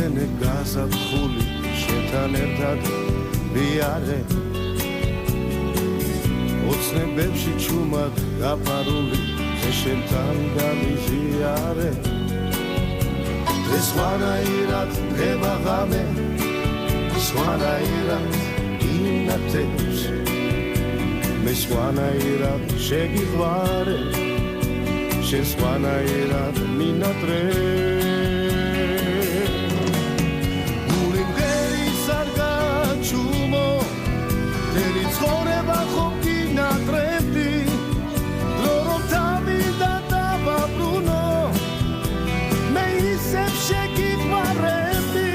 მოგცენე გაზაფხული შენთან ერთად ვიარე ოცნებებში ჩუმად გაფარული შენთან გამიზიარე სხვანაირად დებაღამე სხვანაირად ინათებს მე სხვანაირად შეგიყვარე შენ სხვანაირად მინატრე გული მღერის არ გაჩუმო მთელი ცხოვრება ხომ გინატრებდი დრო რომ თავიდა დავაბრუნო მე ისევ შეგიყვარებდი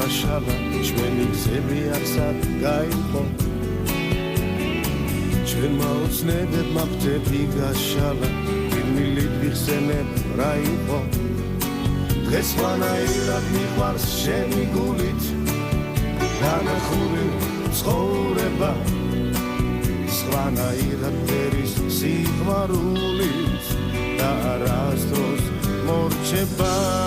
Shalla, ჩვენი გზები არცად გაიყო ჩვენმა უცნებებმა ღვთები გაშალა მილით ვიხსენებ რა იყო დღეს სხვანაირად მიყვარს შენი გულით განახური ცხოვრება სხვანაირად ფერის სიყვარულით და არასდროს მორჩება